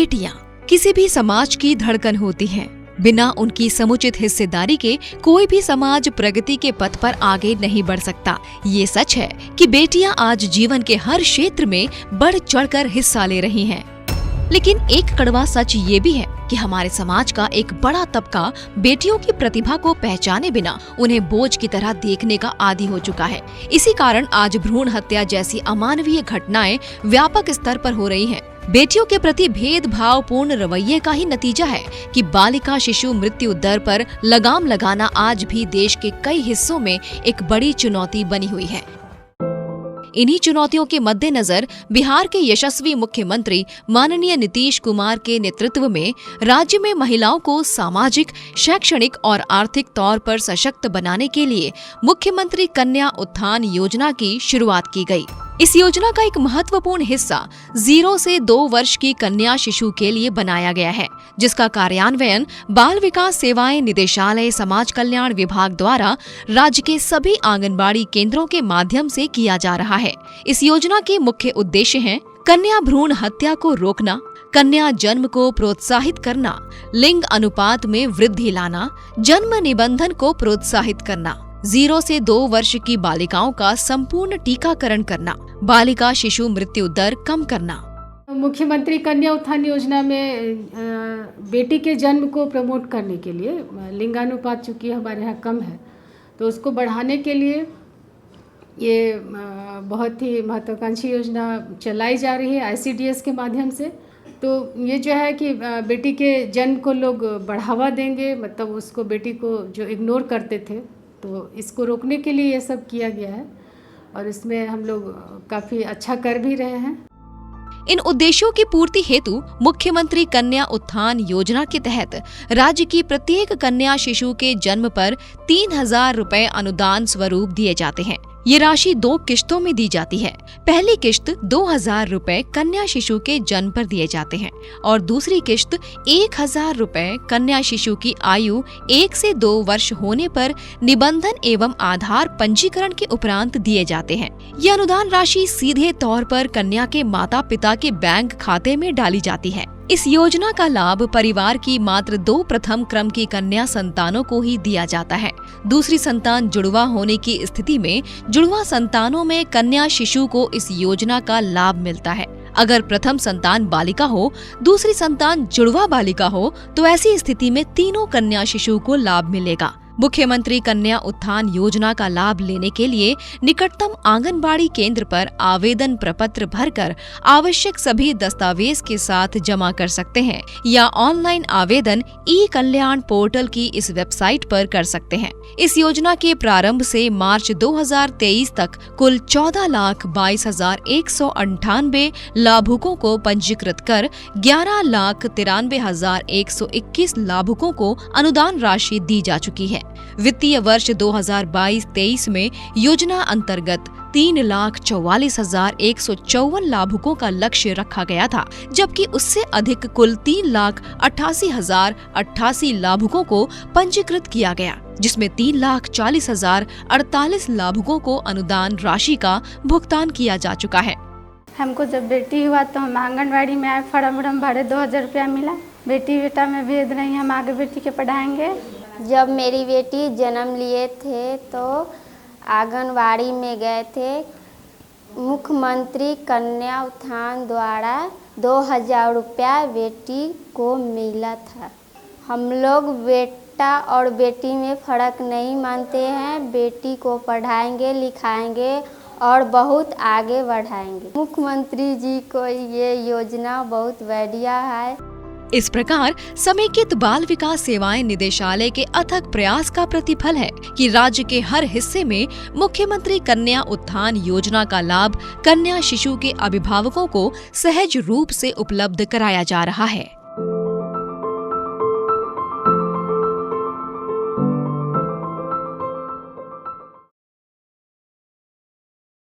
बेटियां किसी भी समाज की धड़कन होती हैं। बिना उनकी समुचित हिस्सेदारी के कोई भी समाज प्रगति के पथ पर आगे नहीं बढ़ सकता। ये सच है कि बेटियां आज जीवन के हर क्षेत्र में बढ़ चढ़कर हिस्सा ले रही हैं। लेकिन एक कड़वा सच ये भी है कि हमारे समाज का एक बड़ा तबका बेटियों की प्रतिभा को पहचाने बिना उन्हें बोझ की तरह देखने का आदी हो चुका है। इसी कारण आज भ्रूण हत्या जैसी अमानवीय घटनाएं व्यापक स्तर पर हो रही हैं। बेटियों के प्रति भेदभावपूर्ण रवैये का ही नतीजा है कि बालिका शिशु मृत्यु दर पर लगाम लगाना आज भी देश के कई हिस्सों में एक बड़ी चुनौती बनी हुई है। इन्हीं चुनौतियों के मद्देनजर बिहार के यशस्वी मुख्यमंत्री माननीय नीतीश कुमार के नेतृत्व में राज्य में महिलाओं को सामाजिक, शैक्षणिक और आर्थिक तौर पर सशक्त बनाने के लिए मुख्यमंत्री कन्या उत्थान योजना की शुरुआत की गई। इस योजना का एक महत्वपूर्ण हिस्सा 0 से 2 वर्ष की कन्या शिशु के लिए बनाया गया है, जिसका कार्यान्वयन बाल विकास सेवाएं निदेशालय समाज कल्याण विभाग द्वारा राज्य के सभी आंगनबाड़ी केंद्रों के माध्यम से किया जा रहा है। इस योजना के मुख्य उद्देश्य हैं कन्या भ्रूण हत्या को रोकना, कन्या जन्म को प्रोत्साहित करना, लिंग अनुपात में वृद्धि लाना, जन्म निबंधन को प्रोत्साहित करना, 0 से 2 वर्ष की बालिकाओं का संपूर्ण टीकाकरण करना, बालिका शिशु मृत्यु दर कम करना। मुख्यमंत्री कन्या उत्थान योजना में बेटी के जन्म को प्रमोट करने के लिए लिंगानुपात चूँकि हमारे यहाँ कम है, तो उसको बढ़ाने के लिए ये बहुत ही महत्वाकांक्षी योजना चलाई जा रही है ICDS के माध्यम से। तो ये जो है कि बेटी के जन्म को लोग बढ़ावा देंगे, मतलब उसको बेटी को जो इग्नोर करते थे, तो इसको रोकने के लिए ये सब किया गया है और इसमें हम लोग काफ़ी अच्छा कर भी रहे हैं। इन उद्देश्यों की पूर्ति हेतु मुख्यमंत्री कन्या उत्थान योजना के तहत राज्य की प्रत्येक कन्या शिशु के जन्म पर 3,000 रुपए अनुदान स्वरूप दिए जाते हैं। ये राशि 2 किश्तों में दी जाती है। पहली किश्त 2,000 रुपए कन्या शिशु के जन्म पर दिए जाते हैं और दूसरी किश्त 1,000 रुपए कन्या शिशु की आयु 1 से 2 वर्ष होने पर निबंधन एवं आधार पंजीकरण के उपरांत दिए जाते हैं। ये अनुदान राशि सीधे तौर पर कन्या के माता पिता के बैंक खाते में डाली जाती है। इस योजना का लाभ परिवार की मात्र 2 प्रथम क्रम की कन्या संतानों को ही दिया जाता है। दूसरी संतान जुड़वा होने की स्थिति में जुड़वा संतानों में कन्या शिशु को इस योजना का लाभ मिलता है। अगर प्रथम संतान बालिका हो, दूसरी संतान जुड़वा बालिका हो, तो ऐसी स्थिति में तीनों कन्या शिशु को लाभ मिलेगा। मुख्यमंत्री कन्या उत्थान योजना का लाभ लेने के लिए निकटतम आंगनबाड़ी केंद्र पर आवेदन प्रपत्र भरकर आवश्यक सभी दस्तावेज के साथ जमा कर सकते हैं या ऑनलाइन आवेदन ई-कल्याण पोर्टल की इस वेबसाइट पर कर सकते हैं। इस योजना के प्रारंभ से मार्च 2023 तक कुल 14,22,198 लाभुकों को पंजीकृत कर 11,93,121 लाभुकों को अनुदान राशि दी जा चुकी है। वित्तीय वर्ष 2022-23 में योजना अंतर्गत 3,44,154 लाभुकों का लक्ष्य रखा गया था, जबकि उससे अधिक कुल 3,88,088 लाभुकों को पंजीकृत किया गया, जिसमें 3,40,048 लाभुकों को अनुदान राशि का भुगतान किया जा चुका है। हमको जब बेटी हुआ तो हम आंगनबाड़ी में आए, फॉर्म भरे, 2,000 रुपया मिला। बेटी बेटा में भेद नहीं, हम आगे बेटी के पढ़ाएंगे। जब मेरी बेटी जन्म लिए थे तो आंगनबाड़ी में गए थे। मुख्यमंत्री कन्या उत्थान द्वारा 2,000 रुपया बेटी को मिला था। हम लोग बेटा और बेटी में फ़र्क नहीं मानते हैं। बेटी को पढ़ाएंगे, लिखाएंगे और बहुत आगे बढ़ाएंगे। मुख्यमंत्री जी को ये योजना बहुत बढ़िया है। इस प्रकार समेकित बाल विकास सेवाएं निदेशालय के अथक प्रयास का प्रतिफल है कि राज्य के हर हिस्से में मुख्यमंत्री कन्या उत्थान योजना का लाभ कन्या शिशु के अभिभावकों को सहज रूप से उपलब्ध कराया जा रहा है।